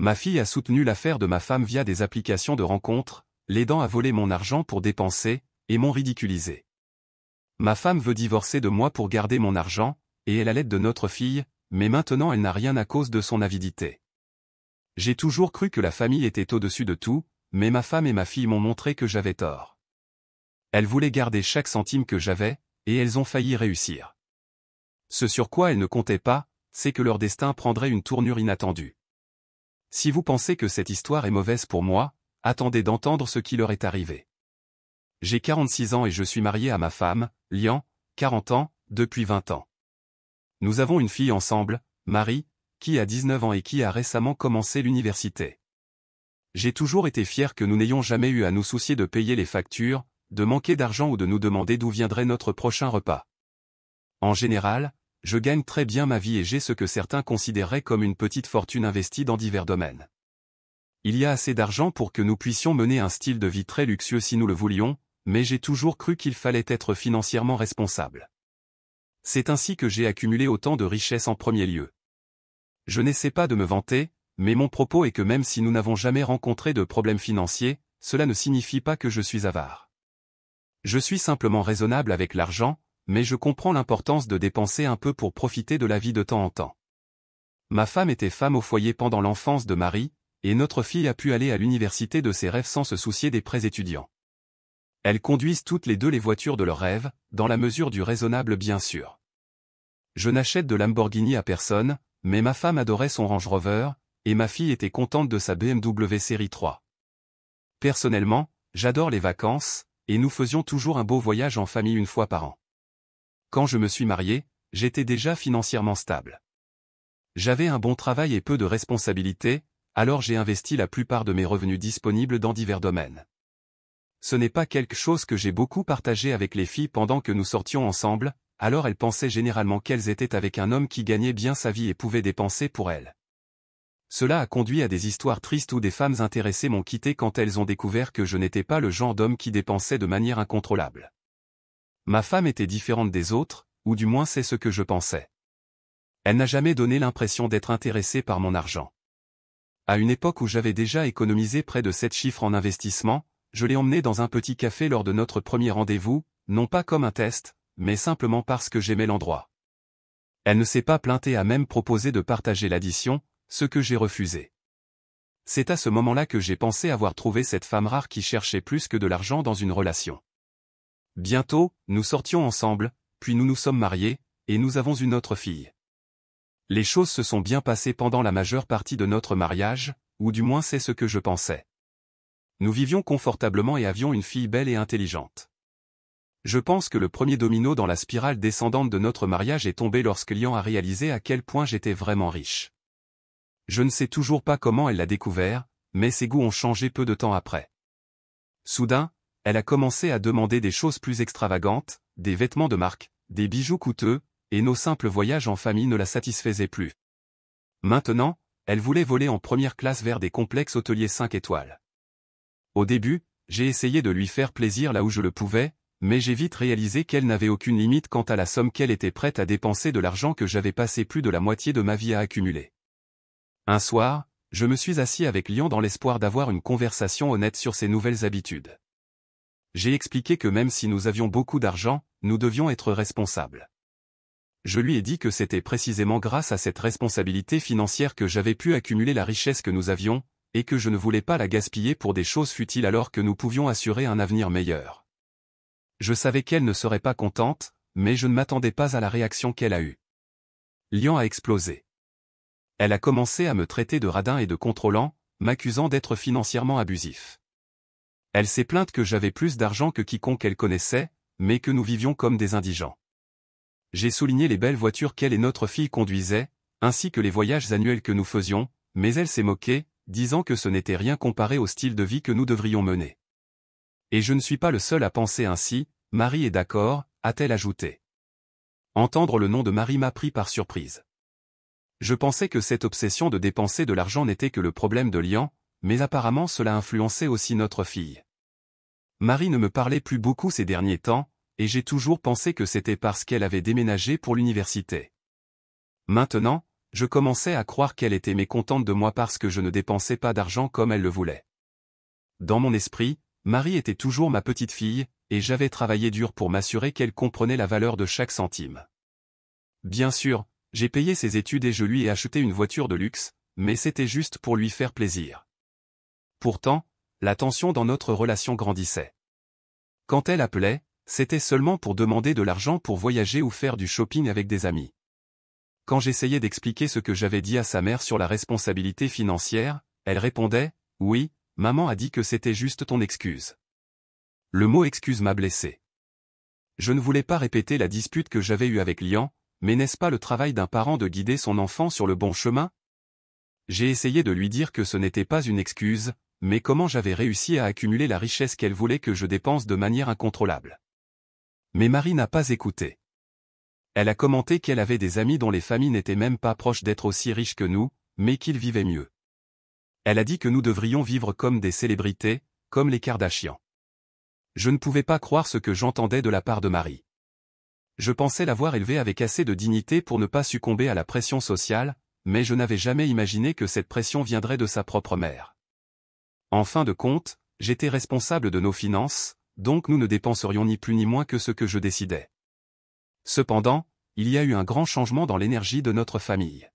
Ma fille a soutenu l'affaire de ma femme via des applications de rencontres, l'aidant à voler mon argent pour dépenser, et m'ont ridiculisé. Ma femme veut divorcer de moi pour garder mon argent, et elle a l'aide de notre fille, mais maintenant elle n'a rien à cause de son avidité. J'ai toujours cru que la famille était au-dessus de tout, mais ma femme et ma fille m'ont montré que j'avais tort. Elles voulaient garder chaque centime que j'avais, et elles ont failli réussir. Ce sur quoi elles ne comptaient pas, c'est que leur destin prendrait une tournure inattendue. Si vous pensez que cette histoire est mauvaise pour moi, attendez d'entendre ce qui leur est arrivé. J'ai 46 ans et je suis marié à ma femme, Lian, 40 ans, depuis 20 ans. Nous avons une fille ensemble, Marie, qui a 19 ans et qui a récemment commencé l'université. J'ai toujours été fier que nous n'ayons jamais eu à nous soucier de payer les factures, de manquer d'argent ou de nous demander d'où viendrait notre prochain repas. En général, je gagne très bien ma vie et j'ai ce que certains considéreraient comme une petite fortune investie dans divers domaines. Il y a assez d'argent pour que nous puissions mener un style de vie très luxueux si nous le voulions, mais j'ai toujours cru qu'il fallait être financièrement responsable. C'est ainsi que j'ai accumulé autant de richesses en premier lieu. Je n'essaie pas de me vanter, mais mon propos est que même si nous n'avons jamais rencontré de problèmes financiers, cela ne signifie pas que je suis avare. Je suis simplement raisonnable avec l'argent, mais je comprends l'importance de dépenser un peu pour profiter de la vie de temps en temps. Ma femme était femme au foyer pendant l'enfance de Marie, et notre fille a pu aller à l'université de ses rêves sans se soucier des prêts étudiants. Elles conduisent toutes les deux les voitures de leurs rêves, dans la mesure du raisonnable bien sûr. Je n'achète de Lamborghini à personne, mais ma femme adorait son Range Rover, et ma fille était contente de sa BMW série 3. Personnellement, j'adore les vacances, et nous faisions toujours un beau voyage en famille une fois par an. Quand je me suis marié, j'étais déjà financièrement stable. J'avais un bon travail et peu de responsabilités, alors j'ai investi la plupart de mes revenus disponibles dans divers domaines. Ce n'est pas quelque chose que j'ai beaucoup partagé avec les filles pendant que nous sortions ensemble, alors elles pensaient généralement qu'elles étaient avec un homme qui gagnait bien sa vie et pouvait dépenser pour elles. Cela a conduit à des histoires tristes où des femmes intéressées m'ont quitté quand elles ont découvert que je n'étais pas le genre d'homme qui dépensait de manière incontrôlable. Ma femme était différente des autres, ou du moins c'est ce que je pensais. Elle n'a jamais donné l'impression d'être intéressée par mon argent. À une époque où j'avais déjà économisé près de 7 chiffres en investissement, je l'ai emmenée dans un petit café lors de notre premier rendez-vous, non pas comme un test, mais simplement parce que j'aimais l'endroit. Elle ne s'est pas plainte et a même proposé de partager l'addition, ce que j'ai refusé. C'est à ce moment-là que j'ai pensé avoir trouvé cette femme rare qui cherchait plus que de l'argent dans une relation. Bientôt, nous sortions ensemble, puis nous nous sommes mariés, et nous avons une autre fille. Les choses se sont bien passées pendant la majeure partie de notre mariage, ou du moins c'est ce que je pensais. Nous vivions confortablement et avions une fille belle et intelligente. Je pense que le premier domino dans la spirale descendante de notre mariage est tombé lorsque Lian a réalisé à quel point j'étais vraiment riche. Je ne sais toujours pas comment elle l'a découvert, mais ses goûts ont changé peu de temps après. Soudain, elle a commencé à demander des choses plus extravagantes, des vêtements de marque, des bijoux coûteux, et nos simples voyages en famille ne la satisfaisaient plus. Maintenant, elle voulait voler en première classe vers des complexes hôteliers 5 étoiles. Au début, j'ai essayé de lui faire plaisir là où je le pouvais, mais j'ai vite réalisé qu'elle n'avait aucune limite quant à la somme qu'elle était prête à dépenser de l'argent que j'avais passé plus de la moitié de ma vie à accumuler. Un soir, je me suis assis avec Lian dans l'espoir d'avoir une conversation honnête sur ses nouvelles habitudes. J'ai expliqué que même si nous avions beaucoup d'argent, nous devions être responsables. Je lui ai dit que c'était précisément grâce à cette responsabilité financière que j'avais pu accumuler la richesse que nous avions, et que je ne voulais pas la gaspiller pour des choses futiles alors que nous pouvions assurer un avenir meilleur. Je savais qu'elle ne serait pas contente, mais je ne m'attendais pas à la réaction qu'elle a eue. Lian a explosé. Elle a commencé à me traiter de radin et de contrôlant, m'accusant d'être financièrement abusif. Elle s'est plainte que j'avais plus d'argent que quiconque elle connaissait, mais que nous vivions comme des indigents. J'ai souligné les belles voitures qu'elle et notre fille conduisaient, ainsi que les voyages annuels que nous faisions, mais elle s'est moquée, disant que ce n'était rien comparé au style de vie que nous devrions mener. Et je ne suis pas le seul à penser ainsi, Marie est d'accord, a-t-elle ajouté. Entendre le nom de Marie m'a pris par surprise. Je pensais que cette obsession de dépenser de l'argent n'était que le problème de Lian, mais apparemment cela influençait aussi notre fille. Marie ne me parlait plus beaucoup ces derniers temps, et j'ai toujours pensé que c'était parce qu'elle avait déménagé pour l'université. Maintenant, Je commençais à croire qu'elle était mécontente de moi parce que je ne dépensais pas d'argent comme elle le voulait. Dans mon esprit, Marie était toujours ma petite fille, et j'avais travaillé dur pour m'assurer qu'elle comprenait la valeur de chaque centime. Bien sûr, j'ai payé ses études et je lui ai acheté une voiture de luxe, mais c'était juste pour lui faire plaisir. Pourtant, la tension dans notre relation grandissait. Quand elle appelait, c'était seulement pour demander de l'argent pour voyager ou faire du shopping avec des amis. Quand j'essayais d'expliquer ce que j'avais dit à sa mère sur la responsabilité financière, elle répondait « Oui, maman a dit que c'était juste ton excuse. » Le mot excuse m'a blessé. Je ne voulais pas répéter la dispute que j'avais eue avec Lian, mais n'est-ce pas le travail d'un parent de guider son enfant sur le bon chemin? J'ai essayé de lui dire que ce n'était pas une excuse, mais comment j'avais réussi à accumuler la richesse qu'elle voulait que je dépense de manière incontrôlable. Mais Marie n'a pas écouté. Elle a commenté qu'elle avait des amis dont les familles n'étaient même pas proches d'être aussi riches que nous, mais qu'ils vivaient mieux. Elle a dit que nous devrions vivre comme des célébrités, comme les Kardashians. Je ne pouvais pas croire ce que j'entendais de la part de Marie. Je pensais l'avoir élevée avec assez de dignité pour ne pas succomber à la pression sociale, mais je n'avais jamais imaginé que cette pression viendrait de sa propre mère. En fin de compte, j'étais responsable de nos finances, donc nous ne dépenserions ni plus ni moins que ce que je décidais. Cependant, il y a eu un grand changement dans l'énergie de notre famille.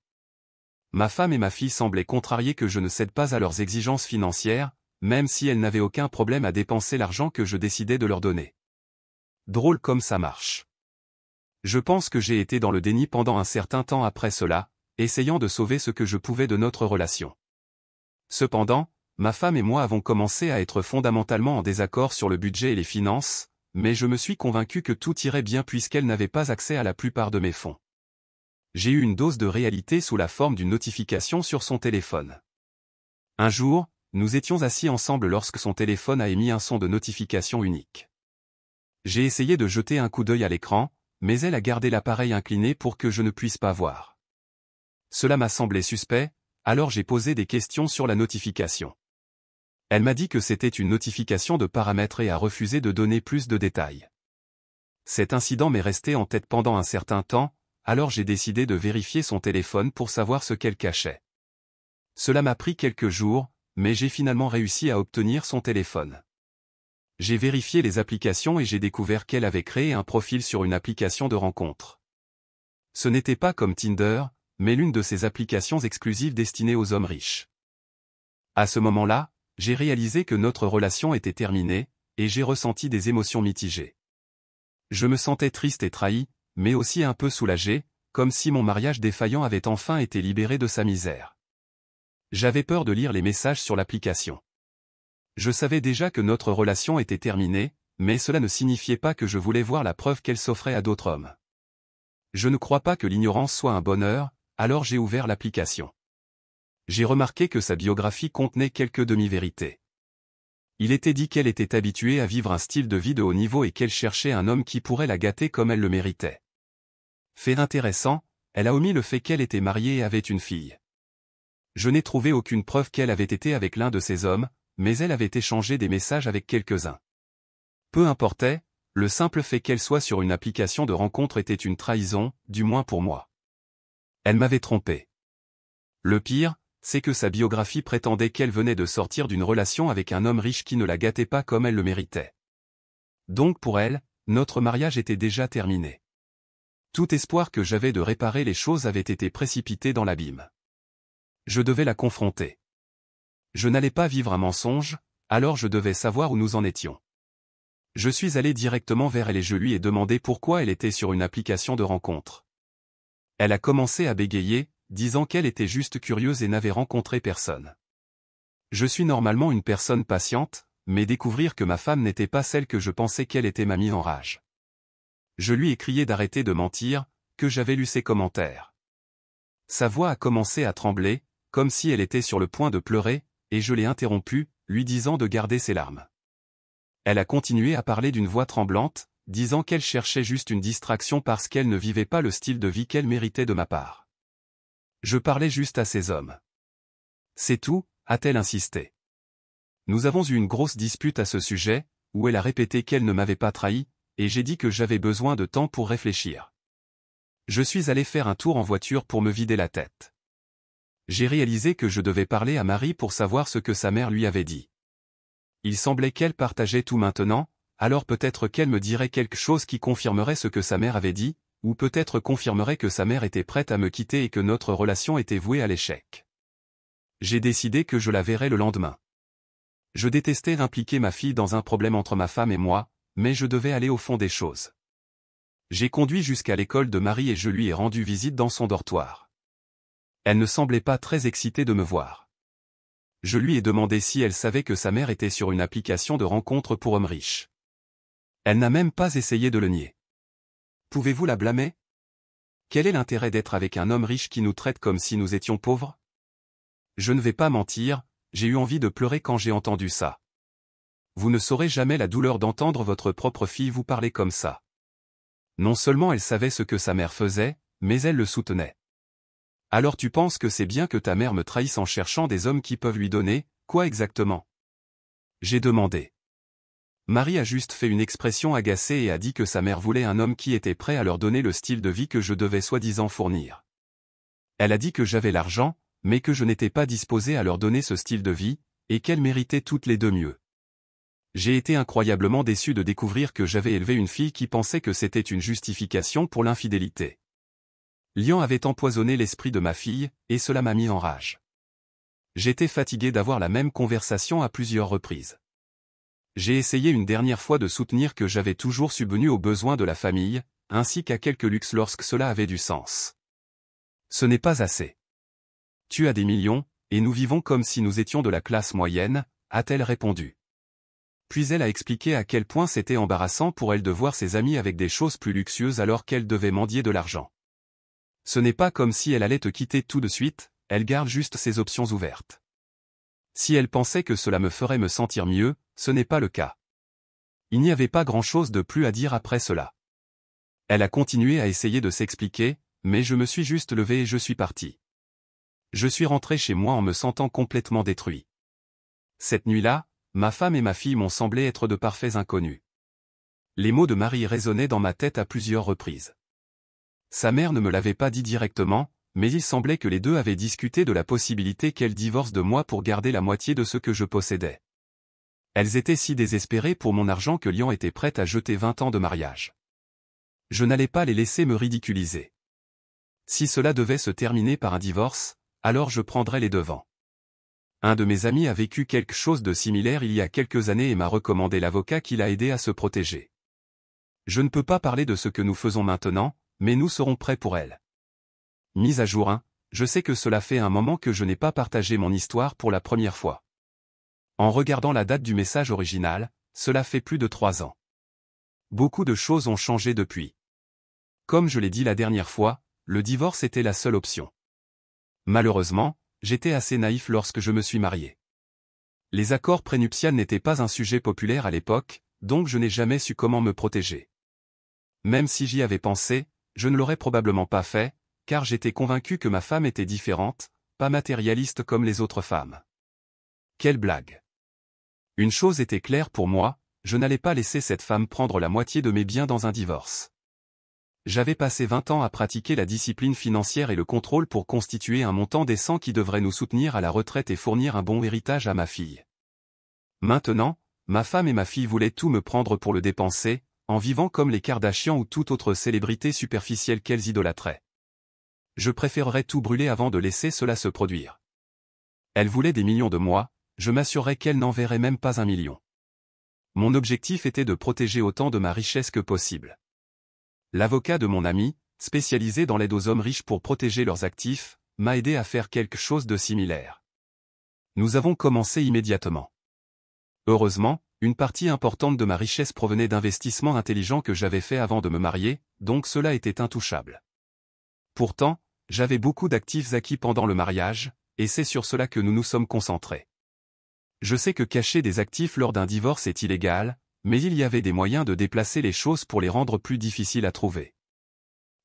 Ma femme et ma fille semblaient contrariées que je ne cède pas à leurs exigences financières, même si elles n'avaient aucun problème à dépenser l'argent que je décidais de leur donner. Drôle comme ça marche. Je pense que j'ai été dans le déni pendant un certain temps après cela, essayant de sauver ce que je pouvais de notre relation. Cependant, ma femme et moi avons commencé à être fondamentalement en désaccord sur le budget et les finances, mais je me suis convaincu que tout irait bien puisqu'elle n'avait pas accès à la plupart de mes fonds. J'ai eu une dose de réalité sous la forme d'une notification sur son téléphone. Un jour, nous étions assis ensemble lorsque son téléphone a émis un son de notification unique. J'ai essayé de jeter un coup d'œil à l'écran, mais elle a gardé l'appareil incliné pour que je ne puisse pas voir. Cela m'a semblé suspect, alors j'ai posé des questions sur la notification. Elle m'a dit que c'était une notification de paramètres et a refusé de donner plus de détails. Cet incident m'est resté en tête pendant un certain temps, alors j'ai décidé de vérifier son téléphone pour savoir ce qu'elle cachait. Cela m'a pris quelques jours, mais j'ai finalement réussi à obtenir son téléphone. J'ai vérifié les applications et j'ai découvert qu'elle avait créé un profil sur une application de rencontre. Ce n'était pas comme Tinder, mais l'une de ces applications exclusives destinées aux hommes riches. À ce moment-là, j'ai réalisé que notre relation était terminée, et j'ai ressenti des émotions mitigées. Je me sentais triste et trahi, mais aussi un peu soulagé, comme si mon mariage défaillant avait enfin été libéré de sa misère. J'avais peur de lire les messages sur l'application. Je savais déjà que notre relation était terminée, mais cela ne signifiait pas que je voulais voir la preuve qu'elle s'offrait à d'autres hommes. Je ne crois pas que l'ignorance soit un bonheur, alors j'ai ouvert l'application. J'ai remarqué que sa biographie contenait quelques demi-vérités. Il était dit qu'elle était habituée à vivre un style de vie de haut niveau et qu'elle cherchait un homme qui pourrait la gâter comme elle le méritait. Fait intéressant, elle a omis le fait qu'elle était mariée et avait une fille. Je n'ai trouvé aucune preuve qu'elle avait été avec l'un de ces hommes, mais elle avait échangé des messages avec quelques-uns. Peu importait, le simple fait qu'elle soit sur une application de rencontre était une trahison, du moins pour moi. Elle m'avait trompé. Le pire, c'est que sa biographie prétendait qu'elle venait de sortir d'une relation avec un homme riche qui ne la gâtait pas comme elle le méritait. Donc pour elle, notre mariage était déjà terminé. Tout espoir que j'avais de réparer les choses avait été précipité dans l'abîme. Je devais la confronter. Je n'allais pas vivre un mensonge, alors je devais savoir où nous en étions. Je suis allé directement vers elle et je lui ai demandé pourquoi elle était sur une application de rencontre. Elle a commencé à bégayer, disant qu'elle était juste curieuse et n'avait rencontré personne. Je suis normalement une personne patiente, mais découvrir que ma femme n'était pas celle que je pensais qu'elle était m'a mis en rage. Je lui ai crié d'arrêter de mentir, que j'avais lu ses commentaires. Sa voix a commencé à trembler, comme si elle était sur le point de pleurer, et je l'ai interrompue, lui disant de garder ses larmes. Elle a continué à parler d'une voix tremblante, disant qu'elle cherchait juste une distraction parce qu'elle ne vivait pas le style de vie qu'elle méritait de ma part. Je parlais juste à ces hommes. C'est tout, a-t-elle insisté. Nous avons eu une grosse dispute à ce sujet, où elle a répété qu'elle ne m'avait pas trahi, et j'ai dit que j'avais besoin de temps pour réfléchir. Je suis allé faire un tour en voiture pour me vider la tête. J'ai réalisé que je devais parler à Marie pour savoir ce que sa mère lui avait dit. Il semblait qu'elle partageait tout maintenant, alors peut-être qu'elle me dirait quelque chose qui confirmerait ce que sa mère avait dit, ou peut-être confirmerait que sa mère était prête à me quitter et que notre relation était vouée à l'échec. J'ai décidé que je la verrais le lendemain. Je détestais impliquer ma fille dans un problème entre ma femme et moi, mais je devais aller au fond des choses. J'ai conduit jusqu'à l'école de Marie et je lui ai rendu visite dans son dortoir. Elle ne semblait pas très excitée de me voir. Je lui ai demandé si elle savait que sa mère était sur une application de rencontre pour hommes riches. Elle n'a même pas essayé de le nier. Pouvez-vous la blâmer? Quel est l'intérêt d'être avec un homme riche qui nous traite comme si nous étions pauvres? Je ne vais pas mentir, j'ai eu envie de pleurer quand j'ai entendu ça. Vous ne saurez jamais la douleur d'entendre votre propre fille vous parler comme ça. Non seulement elle savait ce que sa mère faisait, mais elle le soutenait. Alors tu penses que c'est bien que ta mère me trahisse en cherchant des hommes qui peuvent lui donner, quoi exactement? J'ai demandé. Marie a juste fait une expression agacée et a dit que sa mère voulait un homme qui était prêt à leur donner le style de vie que je devais soi-disant fournir. Elle a dit que j'avais l'argent, mais que je n'étais pas disposé à leur donner ce style de vie, et qu'elles méritaient toutes les deux mieux. J'ai été incroyablement déçu de découvrir que j'avais élevé une fille qui pensait que c'était une justification pour l'infidélité. Lian avait empoisonné l'esprit de ma fille, et cela m'a mis en rage. J'étais fatigué d'avoir la même conversation à plusieurs reprises. J'ai essayé une dernière fois de soutenir que j'avais toujours subvenu aux besoins de la famille, ainsi qu'à quelques luxes lorsque cela avait du sens. Ce n'est pas assez. Tu as des millions, et nous vivons comme si nous étions de la classe moyenne, a-t-elle répondu. Puis elle a expliqué à quel point c'était embarrassant pour elle de voir ses amis avec des choses plus luxueuses alors qu'elle devait mendier de l'argent. Ce n'est pas comme si elle allait te quitter tout de suite, elle garde juste ses options ouvertes. Si elle pensait que cela me ferait me sentir mieux, ce n'est pas le cas. Il n'y avait pas grand-chose de plus à dire après cela. Elle a continué à essayer de s'expliquer, mais je me suis juste levé et je suis parti. Je suis rentré chez moi en me sentant complètement détruit. Cette nuit-là, ma femme et ma fille m'ont semblé être de parfaits inconnus. Les mots de Marie résonnaient dans ma tête à plusieurs reprises. Sa mère ne me l'avait pas dit directement, mais il semblait que les deux avaient discuté de la possibilité qu'elle divorce de moi pour garder la moitié de ce que je possédais. Elles étaient si désespérées pour mon argent que Lian était prête à jeter 20 ans de mariage. Je n'allais pas les laisser me ridiculiser. Si cela devait se terminer par un divorce, alors je prendrais les devants. Un de mes amis a vécu quelque chose de similaire il y a quelques années et m'a recommandé l'avocat qui l'a aidé à se protéger. Je ne peux pas parler de ce que nous faisons maintenant, mais nous serons prêts pour elle. Mise à jour 1, je sais que cela fait un moment que je n'ai pas partagé mon histoire pour la première fois. En regardant la date du message original, cela fait plus de 3 ans. Beaucoup de choses ont changé depuis. Comme je l'ai dit la dernière fois, le divorce était la seule option. Malheureusement, j'étais assez naïf lorsque je me suis marié. Les accords prénuptiaux n'étaient pas un sujet populaire à l'époque, donc je n'ai jamais su comment me protéger. Même si j'y avais pensé, je ne l'aurais probablement pas fait, car j'étais convaincu que ma femme était différente, pas matérialiste comme les autres femmes. Quelle blague! Une chose était claire pour moi, je n'allais pas laisser cette femme prendre la moitié de mes biens dans un divorce. J'avais passé 20 ans à pratiquer la discipline financière et le contrôle pour constituer un montant décent qui devrait nous soutenir à la retraite et fournir un bon héritage à ma fille. Maintenant, ma femme et ma fille voulaient tout me prendre pour le dépenser, en vivant comme les Kardashians ou toute autre célébrité superficielle qu'elles idolâtraient. Je préférerais tout brûler avant de laisser cela se produire. Elles voulaient des millions de moi, je m'assurerais qu'elles n'en verraient même pas 1 million. Mon objectif était de protéger autant de ma richesse que possible. L'avocat de mon ami, spécialisé dans l'aide aux hommes riches pour protéger leurs actifs, m'a aidé à faire quelque chose de similaire. Nous avons commencé immédiatement. Heureusement, une partie importante de ma richesse provenait d'investissements intelligents que j'avais faits avant de me marier, donc cela était intouchable. Pourtant, j'avais beaucoup d'actifs acquis pendant le mariage, et c'est sur cela que nous nous sommes concentrés. Je sais que cacher des actifs lors d'un divorce est illégal, mais il y avait des moyens de déplacer les choses pour les rendre plus difficiles à trouver.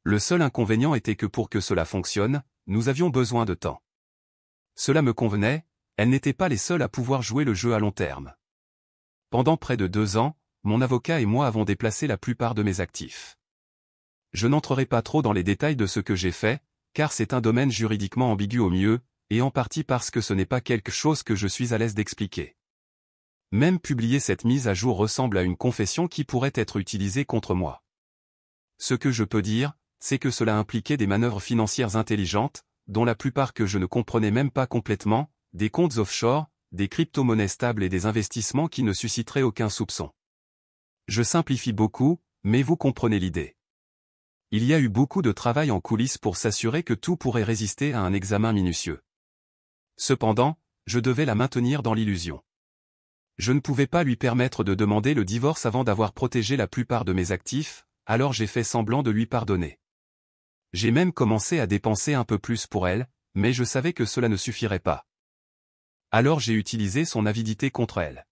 Le seul inconvénient était que pour que cela fonctionne, nous avions besoin de temps. Cela me convenait, elles n'étaient pas les seules à pouvoir jouer le jeu à long terme. Pendant près de 2 ans, mon avocat et moi avons déplacé la plupart de mes actifs. Je n'entrerai pas trop dans les détails de ce que j'ai fait, car c'est un domaine juridiquement ambigu au mieux, et en partie parce que ce n'est pas quelque chose que je suis à l'aise d'expliquer. Même publier cette mise à jour ressemble à une confession qui pourrait être utilisée contre moi. Ce que je peux dire, c'est que cela impliquait des manœuvres financières intelligentes, dont la plupart que je ne comprenais même pas complètement, des comptes offshore, des crypto-monnaies stables et des investissements qui ne susciteraient aucun soupçon. Je simplifie beaucoup, mais vous comprenez l'idée. Il y a eu beaucoup de travail en coulisses pour s'assurer que tout pourrait résister à un examen minutieux. Cependant, je devais la maintenir dans l'illusion. Je ne pouvais pas lui permettre de demander le divorce avant d'avoir protégé la plupart de mes actifs, alors j'ai fait semblant de lui pardonner. J'ai même commencé à dépenser un peu plus pour elle, mais je savais que cela ne suffirait pas. Alors j'ai utilisé son avidité contre elle.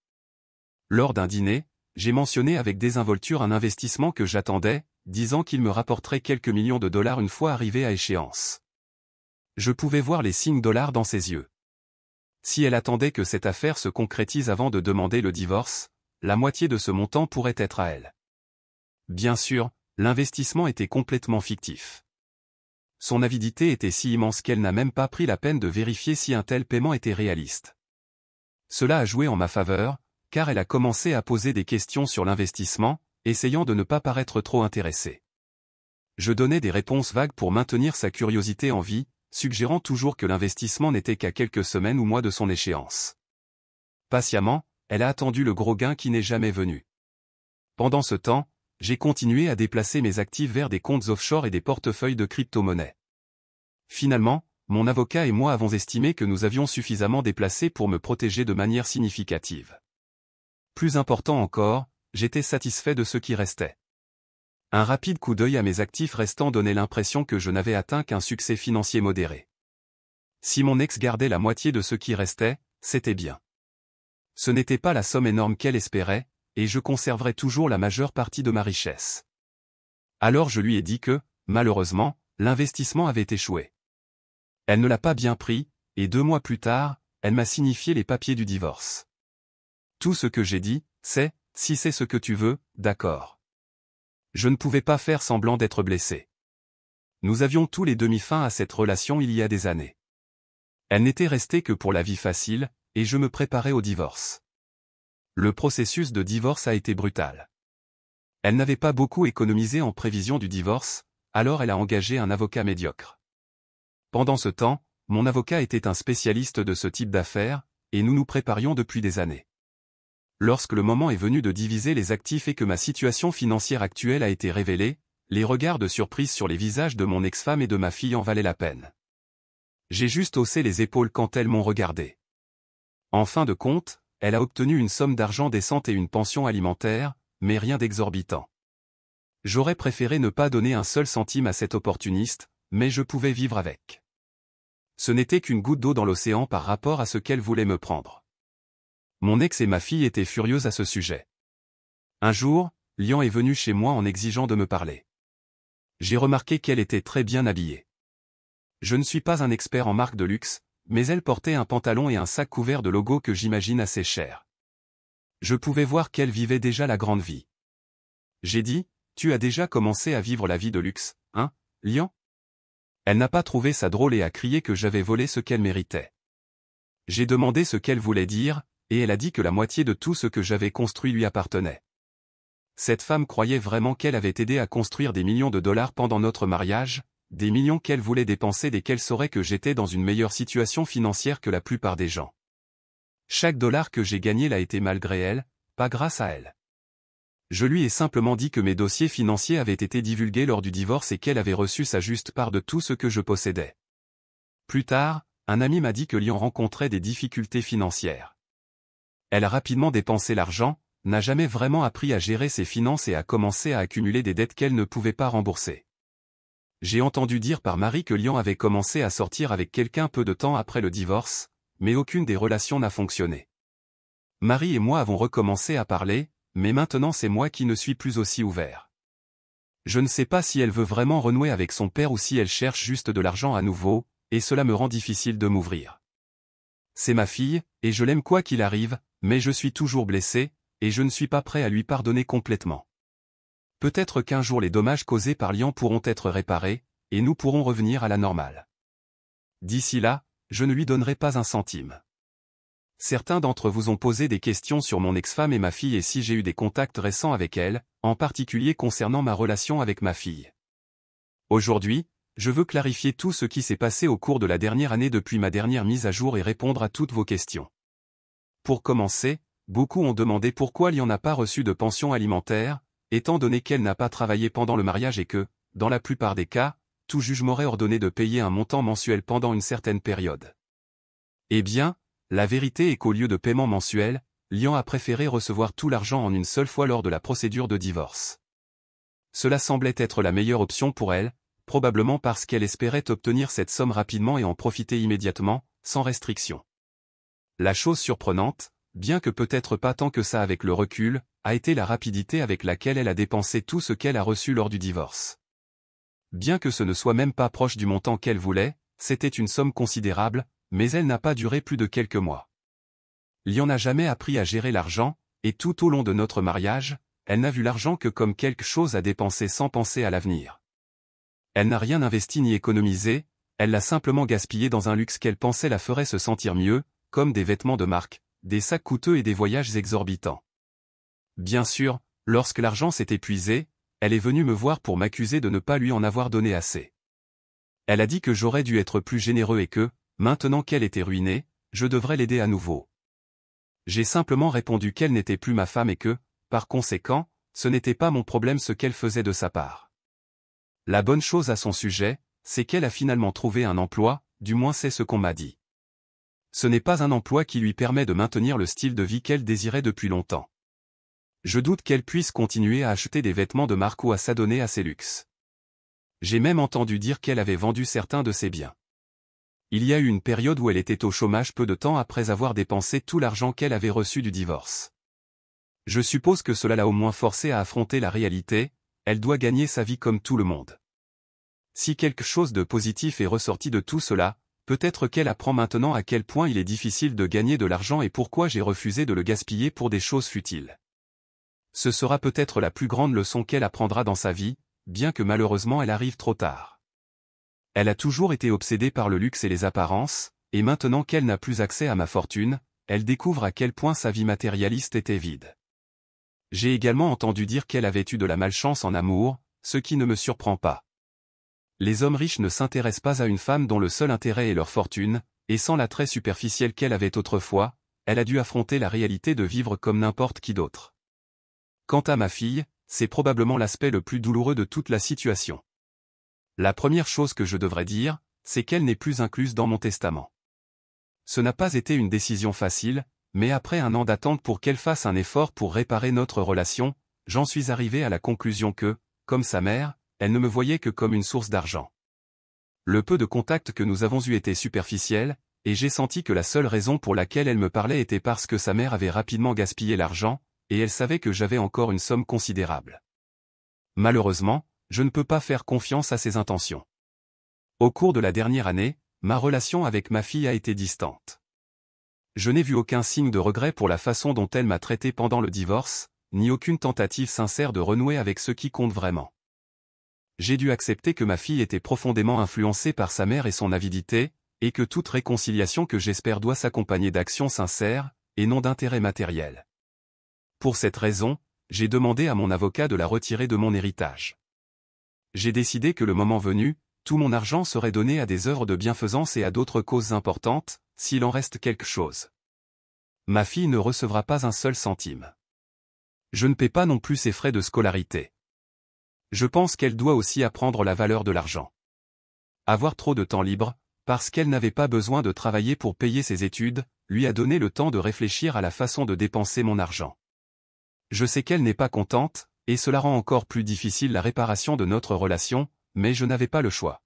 Lors d'un dîner, j'ai mentionné avec désinvolture un investissement que j'attendais, disant qu'il me rapporterait quelques millions de dollars une fois arrivé à échéance. Je pouvais voir les signes dollars dans ses yeux. Si elle attendait que cette affaire se concrétise avant de demander le divorce, la moitié de ce montant pourrait être à elle. Bien sûr, l'investissement était complètement fictif. Son avidité était si immense qu'elle n'a même pas pris la peine de vérifier si un tel paiement était réaliste. Cela a joué en ma faveur, car elle a commencé à poser des questions sur l'investissement, essayant de ne pas paraître trop intéressée. Je donnais des réponses vagues pour maintenir sa curiosité en vie, suggérant toujours que l'investissement n'était qu'à quelques semaines ou mois de son échéance. Patiemment, elle a attendu le gros gain qui n'est jamais venu. Pendant ce temps, j'ai continué à déplacer mes actifs vers des comptes offshore et des portefeuilles de crypto-monnaies. Finalement, mon avocat et moi avons estimé que nous avions suffisamment déplacé pour me protéger de manière significative. Plus important encore, j'étais satisfait de ce qui restait. Un rapide coup d'œil à mes actifs restants donnait l'impression que je n'avais atteint qu'un succès financier modéré. Si mon ex gardait la moitié de ce qui restait, c'était bien. Ce n'était pas la somme énorme qu'elle espérait, et je conserverais toujours la majeure partie de ma richesse. Alors je lui ai dit que, malheureusement, l'investissement avait échoué. Elle ne l'a pas bien pris, et 2 mois plus tard, elle m'a signifié les papiers du divorce. Tout ce que j'ai dit, c'est, si c'est ce que tu veux, d'accord. Je ne pouvais pas faire semblant d'être blessé. Nous avions tous les deux mis fin à cette relation il y a des années. Elle n'était restée que pour la vie facile, et je me préparais au divorce. Le processus de divorce a été brutal. Elle n'avait pas beaucoup économisé en prévision du divorce, alors elle a engagé un avocat médiocre. Pendant ce temps, mon avocat était un spécialiste de ce type d'affaires, et nous nous préparions depuis des années. Lorsque le moment est venu de diviser les actifs et que ma situation financière actuelle a été révélée, les regards de surprise sur les visages de mon ex-femme et de ma fille en valaient la peine. J'ai juste haussé les épaules quand elles m'ont regardé. En fin de compte, elle a obtenu une somme d'argent décente et une pension alimentaire, mais rien d'exorbitant. J'aurais préféré ne pas donner un seul centime à cet opportuniste, mais je pouvais vivre avec. Ce n'était qu'une goutte d'eau dans l'océan par rapport à ce qu'elle voulait me prendre. Mon ex et ma fille étaient furieuses à ce sujet. Un jour, Lian est venu chez moi en exigeant de me parler. J'ai remarqué qu'elle était très bien habillée. Je ne suis pas un expert en marque de luxe, mais elle portait un pantalon et un sac couvert de logos que j'imagine assez chers. Je pouvais voir qu'elle vivait déjà la grande vie. J'ai dit, tu as déjà commencé à vivre la vie de luxe, hein, Lian? Elle n'a pas trouvé ça drôle et a crié que j'avais volé ce qu'elle méritait. J'ai demandé ce qu'elle voulait dire, et elle a dit que la moitié de tout ce que j'avais construit lui appartenait. Cette femme croyait vraiment qu'elle avait aidé à construire des millions de dollars pendant notre mariage, des millions qu'elle voulait dépenser dès qu'elle saurait que j'étais dans une meilleure situation financière que la plupart des gens. Chaque dollar que j'ai gagné l'a été malgré elle, pas grâce à elle. Je lui ai simplement dit que mes dossiers financiers avaient été divulgués lors du divorce et qu'elle avait reçu sa juste part de tout ce que je possédais. Plus tard, un ami m'a dit que Lian rencontrait des difficultés financières. Elle a rapidement dépensé l'argent, n'a jamais vraiment appris à gérer ses finances et a commencé à accumuler des dettes qu'elle ne pouvait pas rembourser. J'ai entendu dire par Marie que Lian avait commencé à sortir avec quelqu'un peu de temps après le divorce, mais aucune des relations n'a fonctionné. Marie et moi avons recommencé à parler, mais maintenant c'est moi qui ne suis plus aussi ouvert. Je ne sais pas si elle veut vraiment renouer avec son père ou si elle cherche juste de l'argent à nouveau, et cela me rend difficile de m'ouvrir. C'est ma fille, et je l'aime quoi qu'il arrive, mais je suis toujours blessé, et je ne suis pas prêt à lui pardonner complètement. Peut-être qu'un jour les dommages causés par Lian pourront être réparés, et nous pourrons revenir à la normale. D'ici là, je ne lui donnerai pas un centime. Certains d'entre vous ont posé des questions sur mon ex-femme et ma fille et si j'ai eu des contacts récents avec elle, en particulier concernant ma relation avec ma fille. Aujourd'hui, je veux clarifier tout ce qui s'est passé au cours de la dernière année depuis ma dernière mise à jour et répondre à toutes vos questions. Pour commencer, beaucoup ont demandé pourquoi Lian n'a pas reçu de pension alimentaire, étant donné qu'elle n'a pas travaillé pendant le mariage et que, dans la plupart des cas, tout juge m'aurait ordonné de payer un montant mensuel pendant une certaine période. Eh bien, la vérité est qu'au lieu de paiement mensuel, Lian a préféré recevoir tout l'argent en une seule fois lors de la procédure de divorce. Cela semblait être la meilleure option pour elle, probablement parce qu'elle espérait obtenir cette somme rapidement et en profiter immédiatement, sans restriction. La chose surprenante, bien que peut-être pas tant que ça avec le recul, a été la rapidité avec laquelle elle a dépensé tout ce qu'elle a reçu lors du divorce. Bien que ce ne soit même pas proche du montant qu'elle voulait, c'était une somme considérable, mais elle n'a pas duré plus de quelques mois. Lian n'a jamais appris à gérer l'argent, et tout au long de notre mariage, elle n'a vu l'argent que comme quelque chose à dépenser sans penser à l'avenir. Elle n'a rien investi ni économisé, elle l'a simplement gaspillé dans un luxe qu'elle pensait la ferait se sentir mieux, comme des vêtements de marque, des sacs coûteux et des voyages exorbitants. Bien sûr, lorsque l'argent s'est épuisé, elle est venue me voir pour m'accuser de ne pas lui en avoir donné assez. Elle a dit que j'aurais dû être plus généreux et que, maintenant qu'elle était ruinée, je devrais l'aider à nouveau. J'ai simplement répondu qu'elle n'était plus ma femme et que, par conséquent, ce n'était pas mon problème ce qu'elle faisait de sa part. La bonne chose à son sujet, c'est qu'elle a finalement trouvé un emploi, du moins c'est ce qu'on m'a dit. Ce n'est pas un emploi qui lui permet de maintenir le style de vie qu'elle désirait depuis longtemps. Je doute qu'elle puisse continuer à acheter des vêtements de marque ou à s'adonner à ses luxes. J'ai même entendu dire qu'elle avait vendu certains de ses biens. Il y a eu une période où elle était au chômage peu de temps après avoir dépensé tout l'argent qu'elle avait reçu du divorce. Je suppose que cela l'a au moins forcée à affronter la réalité, elle doit gagner sa vie comme tout le monde. Si quelque chose de positif est ressorti de tout cela, peut-être qu'elle apprend maintenant à quel point il est difficile de gagner de l'argent et pourquoi j'ai refusé de le gaspiller pour des choses futiles. Ce sera peut-être la plus grande leçon qu'elle apprendra dans sa vie, bien que malheureusement elle arrive trop tard. Elle a toujours été obsédée par le luxe et les apparences, et maintenant qu'elle n'a plus accès à ma fortune, elle découvre à quel point sa vie matérialiste était vide. J'ai également entendu dire qu'elle avait eu de la malchance en amour, ce qui ne me surprend pas. Les hommes riches ne s'intéressent pas à une femme dont le seul intérêt est leur fortune, et sans l'attrait superficiel qu'elle avait autrefois, elle a dû affronter la réalité de vivre comme n'importe qui d'autre. Quant à ma fille, c'est probablement l'aspect le plus douloureux de toute la situation. La première chose que je devrais dire, c'est qu'elle n'est plus incluse dans mon testament. Ce n'a pas été une décision facile, mais après un an d'attente pour qu'elle fasse un effort pour réparer notre relation, j'en suis arrivé à la conclusion que, comme sa mère, elle ne me voyait que comme une source d'argent. Le peu de contact que nous avons eu était superficiel, et j'ai senti que la seule raison pour laquelle elle me parlait était parce que sa mère avait rapidement gaspillé l'argent, et elle savait que j'avais encore une somme considérable. Malheureusement, je ne peux pas faire confiance à ses intentions. Au cours de la dernière année, ma relation avec ma fille a été distante. Je n'ai vu aucun signe de regret pour la façon dont elle m'a traité pendant le divorce, ni aucune tentative sincère de renouer avec ce qui compte vraiment. J'ai dû accepter que ma fille était profondément influencée par sa mère et son avidité, et que toute réconciliation que j'espère doit s'accompagner d'actions sincères, et non d'intérêts matériels. Pour cette raison, j'ai demandé à mon avocat de la retirer de mon héritage. J'ai décidé que le moment venu, tout mon argent serait donné à des œuvres de bienfaisance et à d'autres causes importantes, s'il en reste quelque chose. Ma fille ne recevra pas un seul centime. Je ne paie pas non plus ses frais de scolarité. Je pense qu'elle doit aussi apprendre la valeur de l'argent. Avoir trop de temps libre, parce qu'elle n'avait pas besoin de travailler pour payer ses études, lui a donné le temps de réfléchir à la façon de dépenser mon argent. Je sais qu'elle n'est pas contente, et cela rend encore plus difficile la réparation de notre relation, mais je n'avais pas le choix.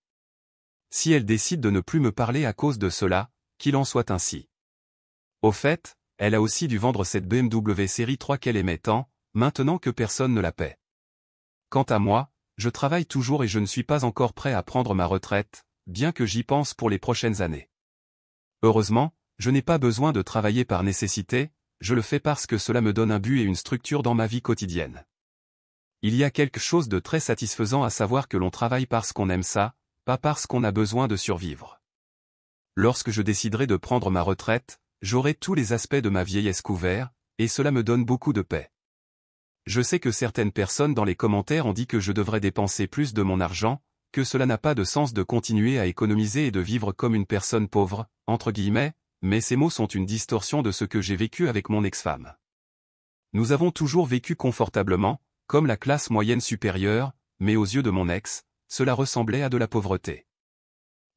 Si elle décide de ne plus me parler à cause de cela, qu'il en soit ainsi. Au fait, elle a aussi dû vendre cette BMW série 3 qu'elle aimait tant, maintenant que personne ne la paie. Quant à moi, je travaille toujours et je ne suis pas encore prêt à prendre ma retraite, bien que j'y pense pour les prochaines années. Heureusement, je n'ai pas besoin de travailler par nécessité, je le fais parce que cela me donne un but et une structure dans ma vie quotidienne. Il y a quelque chose de très satisfaisant à savoir que l'on travaille parce qu'on aime ça, pas parce qu'on a besoin de survivre. Lorsque je déciderai de prendre ma retraite, j'aurai tous les aspects de ma vieillesse couverts, et cela me donne beaucoup de paix. Je sais que certaines personnes dans les commentaires ont dit que je devrais dépenser plus de mon argent, que cela n'a pas de sens de continuer à économiser et de vivre comme une personne pauvre, entre guillemets, mais ces mots sont une distorsion de ce que j'ai vécu avec mon ex-femme. Nous avons toujours vécu confortablement, comme la classe moyenne supérieure, mais aux yeux de mon ex, cela ressemblait à de la pauvreté.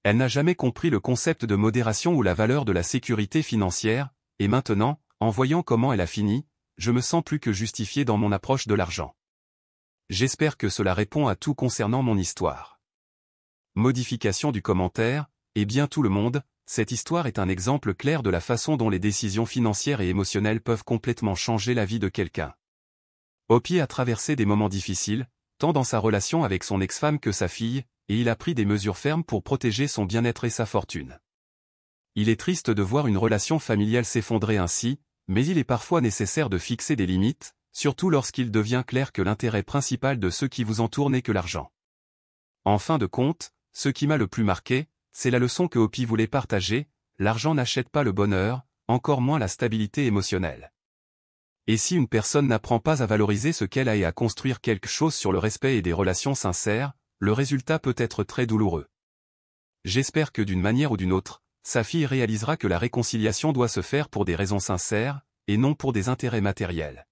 Elle n'a jamais compris le concept de modération ou la valeur de la sécurité financière, et maintenant, en voyant comment elle a fini, je me sens plus que justifié dans mon approche de l'argent. J'espère que cela répond à tout concernant mon histoire. Modification du commentaire, et bien tout le monde, cette histoire est un exemple clair de la façon dont les décisions financières et émotionnelles peuvent complètement changer la vie de quelqu'un. Hopi a traversé des moments difficiles, tant dans sa relation avec son ex-femme que sa fille, et il a pris des mesures fermes pour protéger son bien-être et sa fortune. Il est triste de voir une relation familiale s'effondrer ainsi, mais il est parfois nécessaire de fixer des limites, surtout lorsqu'il devient clair que l'intérêt principal de ceux qui vous entourent n'est que l'argent. En fin de compte, ce qui m'a le plus marqué, c'est la leçon que Hopi voulait partager, l'argent n'achète pas le bonheur, encore moins la stabilité émotionnelle. Et si une personne n'apprend pas à valoriser ce qu'elle a et à construire quelque chose sur le respect et des relations sincères, le résultat peut être très douloureux. J'espère que d'une manière ou d'une autre, sa fille réalisera que la réconciliation doit se faire pour des raisons sincères, et non pour des intérêts matériels.